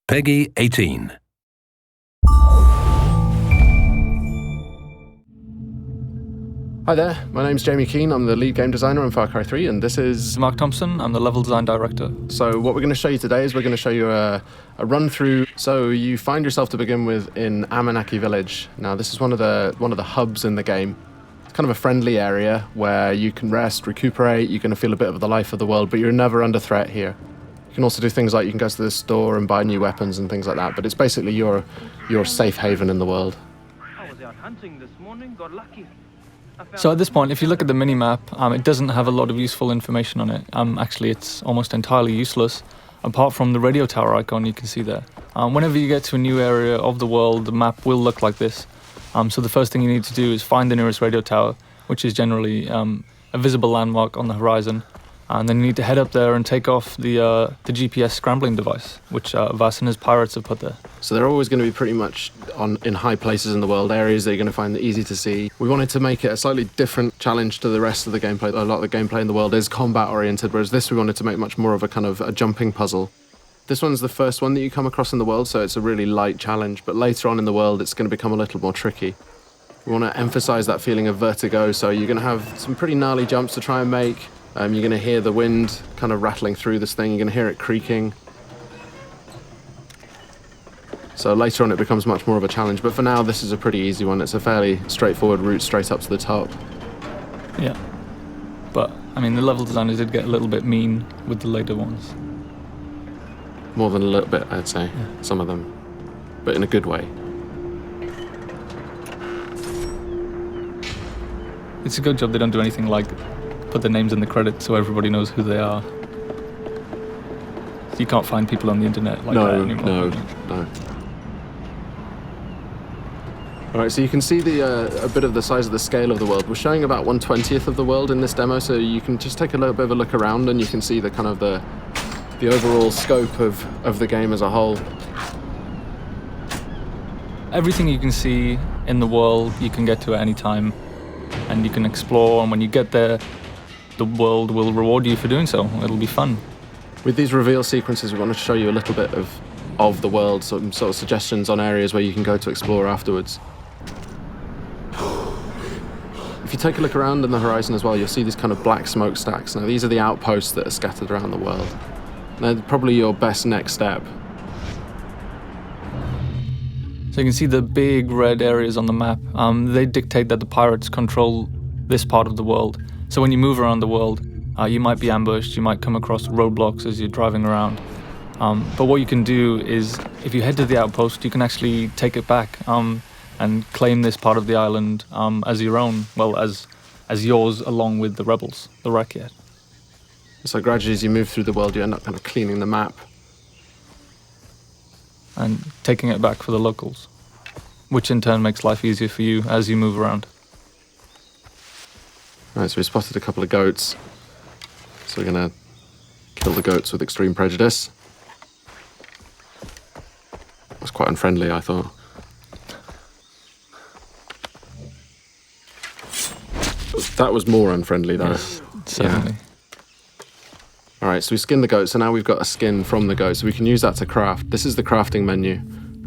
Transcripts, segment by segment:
PEGI 18. Hi there, my name's Jamie Keane, I'm the lead game designer on Far Cry 3, and this is Mark Thompson, I'm the level design director. So what we're going to show you today is we're going to show you a run through. So you find yourself to begin with in Amanaki Village. Now this is one of the hubs in the game. It's kind of a friendly area where you can rest, recuperate, you're going to feel a bit of the life of the world, but you're never under threat here. You can also do things like you can go to the store and buy new weapons and things like that, but it's basically your safe haven in the world. I was out hunting this morning, got lucky. So at this point, if you look at the mini-map, it doesn't have a lot of useful information on it. Actually, it's almost entirely useless, apart from the radio tower icon you can see there. Whenever you get to a new area of the world, the map will look like this. So the first thing you need to do is find the nearest radio tower, which is generally a visible landmark on the horizon. And then you need to head up there and take off the GPS scrambling device, which Vaas and his pirates have put there. So they're always going to be pretty much in high places in the world, areas that you're going to find easy to see. We wanted to make it a slightly different challenge to the rest of the gameplay. A lot of the gameplay in the world is combat oriented, whereas this we wanted to make much more of a kind of a jumping puzzle. This one's the first one that you come across in the world, so it's a really light challenge, but later on in the world it's going to become a little more tricky. We want to emphasize that feeling of vertigo, so you're going to have some pretty gnarly jumps to try and make. You're going to hear the wind kind of rattling through this thing. You're going to hear it creaking. So later on it becomes much more of a challenge. But for now, this is a pretty easy one. It's a fairly straightforward route straight up to the top. Yeah. But, I mean, the level designers did get a little bit mean with the later ones. More than a little bit, I'd say. Yeah. Some of them. But in a good way. It's a good job they don't do anything like put their names in the credits so everybody knows who they are. So you can't find people on the internet like that anymore. No. Alright, so you can see a bit of the size of the scale of the world. We're showing about 1/20th of the world in this demo, so you can just take a little bit of a look around and you can see the kind of the overall scope of the game as a whole. Everything you can see in the world you can get to at any time, and you can explore, and when you get there the world will reward you for doing so. It'll be fun. With these reveal sequences, we want to show you a little bit of the world, some sort of suggestions on areas where you can go to explore afterwards. If you take a look around in the horizon as well, you'll see these kind of black smokestacks. Now, these are the outposts that are scattered around the world. They're probably your best next step. So you can see the big red areas on the map. They dictate that the pirates control this part of the world. So when you move around the world, you might be ambushed, you might come across roadblocks as you're driving around. But what you can do is, if you head to the outpost, you can actually take it back and claim this part of the island as your own, well, as yours along with the rebels, the Rakyat. So gradually as you move through the world, you end up kind of cleaning the map. And taking it back for the locals, which in turn makes life easier for you as you move around. Right, so we spotted a couple of goats. So we're going to kill the goats with extreme prejudice. It was quite unfriendly, I thought. That was more unfriendly, though. Yes, certainly. Yeah. All right, so we skinned the goat, so now we've got a skin from the goat, so we can use that to craft. This is the crafting menu,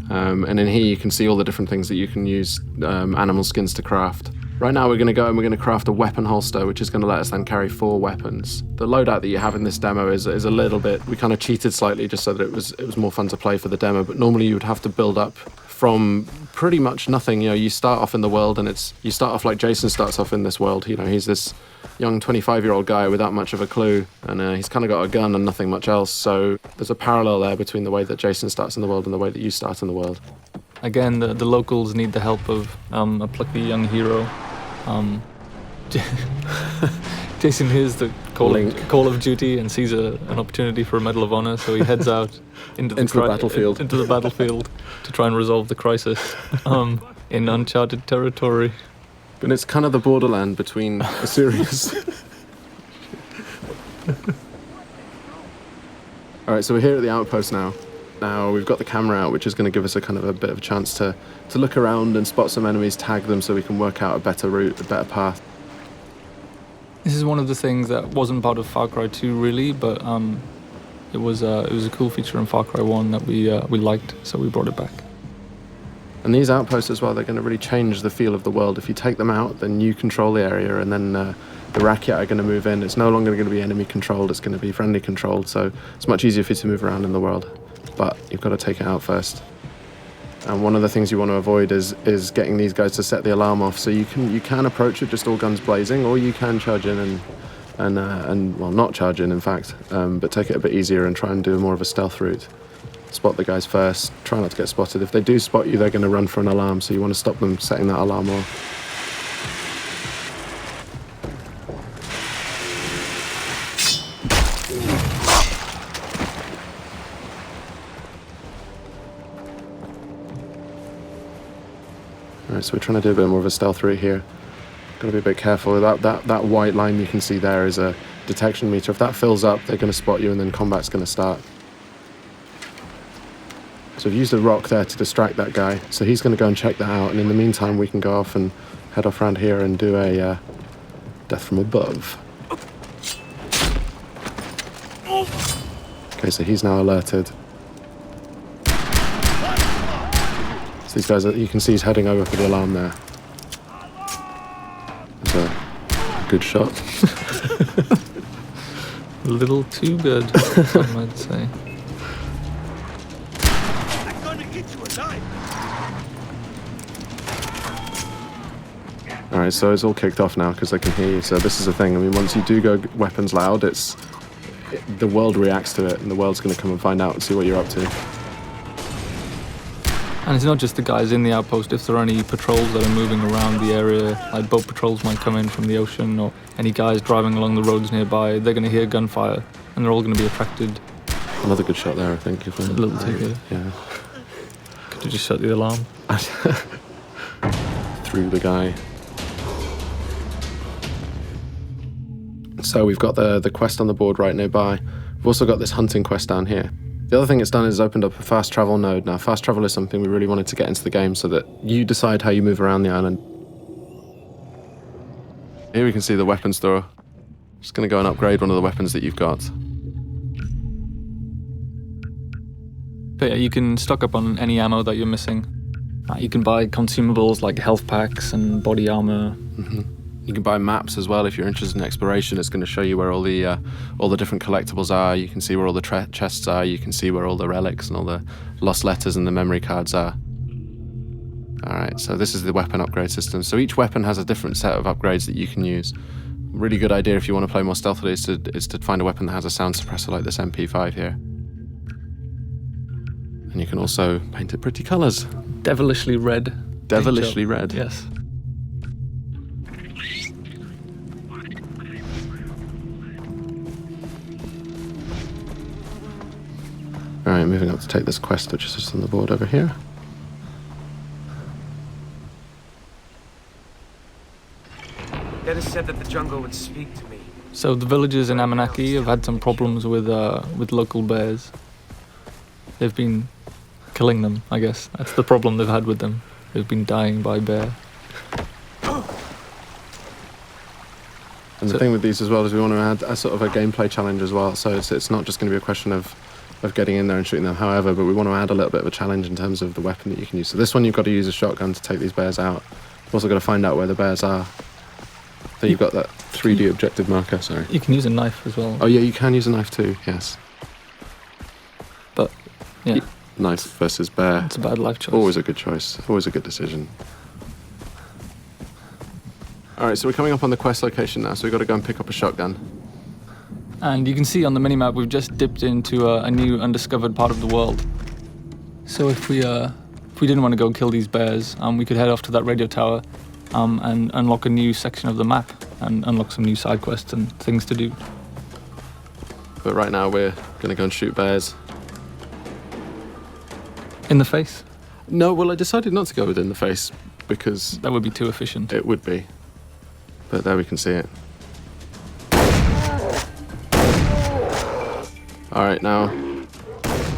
and in here you can see all the different things that you can use animal skins to craft. Right now we're going to go and we're going to craft a weapon holster, which is going to let us then carry 4 weapons. The loadout that you have in this demo is a little bit, we kind of cheated slightly just so that it was more fun to play for the demo, but normally you would have to build up from pretty much nothing. You know, you start off in the world and you start off like Jason starts off in this world. You know, he's this young 25-year-old guy without much of a clue, and he's kind of got a gun and nothing much else, so there's a parallel there between the way that Jason starts in the world and the way that you start in the world. Again, the locals need the help of a plucky young hero. Jason hears the call of duty and sees an opportunity for a Medal of Honor, so he heads out into the battlefield to try and resolve the crisis in uncharted territory. And it's kind of the borderland between a serious... All right, so we're here at the outpost now. Now we've got the camera out, which is going to give us a kind of a bit of a chance to look around and spot some enemies, tag them so we can work out a better route, a better path. This is one of the things that wasn't part of Far Cry 2 really, but It was a cool feature in Far Cry 1 that we liked, so we brought it back. And these outposts as well, they're going to really change the feel of the world. If you take them out, then you control the area, and then the Rakyat are going to move in. It's no longer going to be enemy controlled, it's going to be friendly controlled, so it's much easier for you to move around in the world. But you've got to take it out first. And one of the things you want to avoid is getting these guys to set the alarm off. So you can approach it just all guns blazing, or you can charge in and well, not charge in fact, but take it a bit easier and try and do more of a stealth route. Spot the guys first, try not to get spotted. If they do spot you, they're going to run for an alarm, so you want to stop them setting that alarm off. Alright, so we're trying to do a bit more of a stealth route here. Got to be a bit careful. That white line you can see there is a detection meter. If that fills up, they're going to spot you and then combat's going to start. So we've used a rock there to distract that guy. So he's going to go and check that out. And in the meantime, we can go off and head off around here and do a death from above. Okay, so he's now alerted. So these guys, you can see he's heading over for the alarm there. That's a good shot. A little too good, some might say. Alright, so it's all kicked off now because they can hear you. So this is the thing. I mean, once you do go weapons loud, the world reacts to it, and the world's going to come and find out and see what you're up to. And it's not just the guys in the outpost. If there are any patrols that are moving around the area, like boat patrols might come in from the ocean, or any guys driving along the roads nearby, they're going to hear gunfire, and they're all going to be attracted. Another good shot there, I think. If a little too good. Yeah. Could you just set the alarm? Through the guy. So we've got the quest on the board right nearby. We've also got this hunting quest down here. The other thing it's done is opened up a fast travel node. Now, fast travel is something we really wanted to get into the game so that you decide how you move around the island. Here we can see the weapon store. Just going to go and upgrade one of the weapons that you've got. But yeah, you can stock up on any ammo that you're missing. You can buy consumables like health packs and body armor. Mm-hmm. You can buy maps as well if you're interested in exploration. It's going to show you where all the different collectibles are. You can see where all the chests are. You can see where all the relics and all the lost letters and the memory cards are. All right, so this is the weapon upgrade system. So each weapon has a different set of upgrades that you can use. Really good idea if you want to play more stealthily is to find a weapon that has a sound suppressor like this MP5 here. And you can also paint it pretty colours. Devilishly red. Devilishly red. Yes. Alright, moving up to take this quest, which is just on the board over here. Dennis said that the jungle would speak to me. So the villagers in Amanaki have had some problems with local bears. They've been killing them, I guess. That's the problem they've had with them. They've been dying by bear. And the thing with these as well is we want to add a sort of a gameplay challenge as well. So it's not just going to be a question of getting in there and shooting them, however, but we want to add a little bit of a challenge in terms of the weapon that you can use. So this one, you've got to use a shotgun to take these bears out. You've also got to find out where the bears are. So you've got that 3D objective marker, sorry. You can use a knife as well. Oh yeah, you can use a knife too, yes. But, yeah. Knife versus bear. It's a bad life choice. Always a good choice, always a good decision. Alright, so we're coming up on the quest location now, so we've got to go and pick up a shotgun. And you can see on the minimap we've just dipped into a new undiscovered part of the world. So if we didn't want to go kill these bears, we could head off to that radio tower and unlock a new section of the map and unlock some new side quests and things to do. But right now we're going to go and shoot bears. In the face? No, well I decided not to go within the face because... That would be too efficient. It would be. But there we can see it. Alright, now,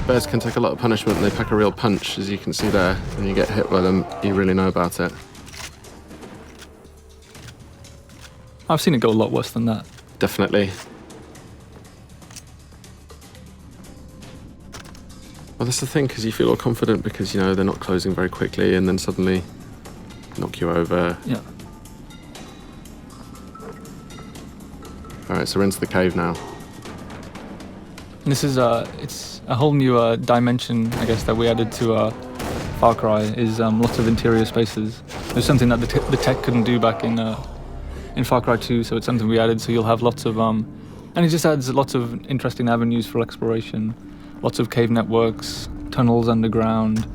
bears can take a lot of punishment and they pack a real punch, as you can see there. When you get hit by them, you really know about it. I've seen it go a lot worse than that. Definitely. Well, that's the thing, because you feel all confident because, you know, they're not closing very quickly and then suddenly knock you over. Yeah. All right, so we're into the cave now. And this is it's a whole new dimension, I guess, that we added to Far Cry. Is lots of interior spaces. There's something that the tech couldn't do back in Far Cry 2, so it's something we added. So you'll have lots of and it just adds lots of interesting avenues for exploration. Lots of cave networks, tunnels underground,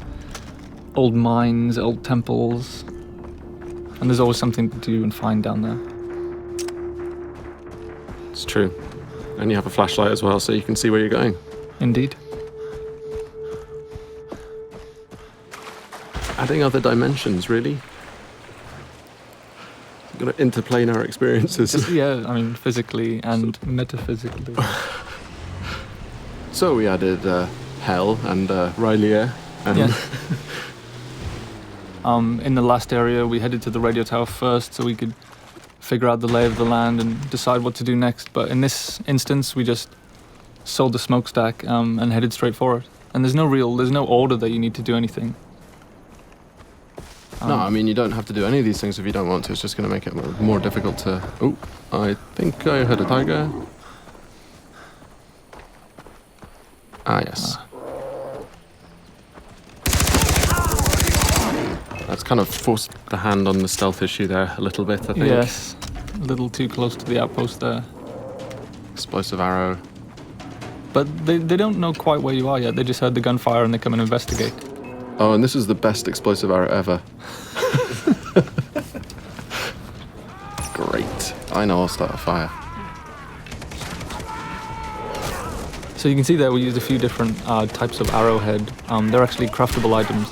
old mines, old temples, and there's always something to do and find down there. It's true. And you have a flashlight as well, so you can see where you're going. Indeed. Adding other dimensions, really. Got to interplanar experiences. Yeah, I mean, physically and metaphysically. So we added Hell and Rylea. And Yeah. In the last area, we headed to the radio tower first so we could figure out the lay of the land and decide what to do next. But in this instance, we just sold the smokestack and headed straight for it. And there's no order that you need to do anything. No, I mean, you don't have to do any of these things if you don't want to. It's just going to make it more difficult to... Oh, I think I heard a tiger. Ah, yes. That's kind of forced the hand on the stealth issue there a little bit, I think. Yes, a little too close to the outpost there. Explosive arrow. But they don't know quite where you are yet. They just heard the gunfire and they come and investigate. Oh, and this is the best explosive arrow ever. Great. I know I'll start a fire. So you can see there we used a few different types of arrowhead. They're actually craftable items.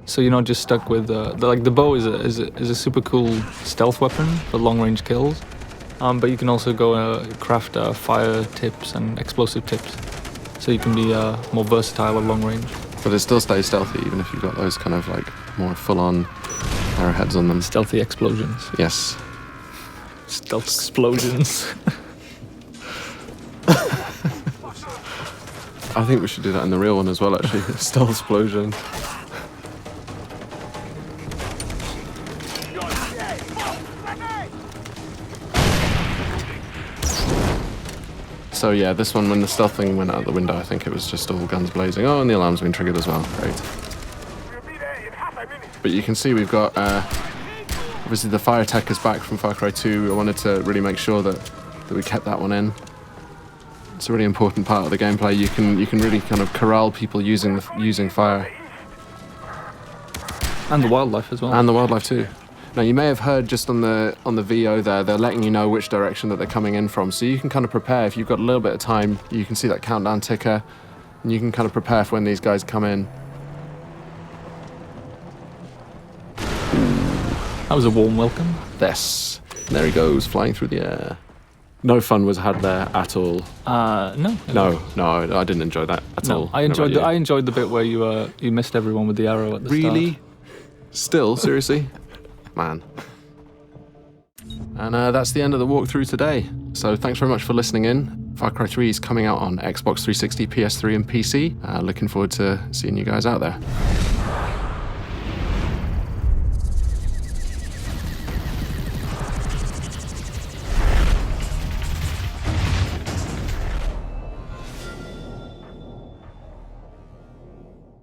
So you're not just stuck with the bow is a super cool stealth weapon for long range kills, but you can also go craft fire tips and explosive tips, so you can be more versatile at long range. But it still stays stealthy even if you've got those kind of like more full on arrowheads on them. Stealthy explosions. Yes. Stealth explosions. I think we should do that in the real one as well, actually. Stealth explosion. So yeah, this one, when the stealth thing went out the window, I think it was just all guns blazing. Oh, and the alarm's been triggered as well. Great. But you can see we've got, obviously the fire tech is back from Far Cry 2. I wanted to really make sure that we kept that one in. It's a really important part of the gameplay. You can really kind of corral people using fire. And the wildlife as well. And the wildlife too. Now you may have heard just on the VO there, they're letting you know which direction that they're coming in from, so you can kind of prepare. If you've got a little bit of time, you can see that countdown ticker, and you can kind of prepare for when these guys come in. That was a warm welcome. Yes. And there he goes, flying through the air. No fun was had there at all. No. No, I didn't enjoy that at all. I enjoyed the bit where you missed everyone with the arrow at the start. Really? Still? Seriously? Man. And that's the end of the walkthrough today. So thanks very much for listening in. Far Cry 3 is coming out on Xbox 360, PS3 and PC. Looking forward to seeing you guys out there.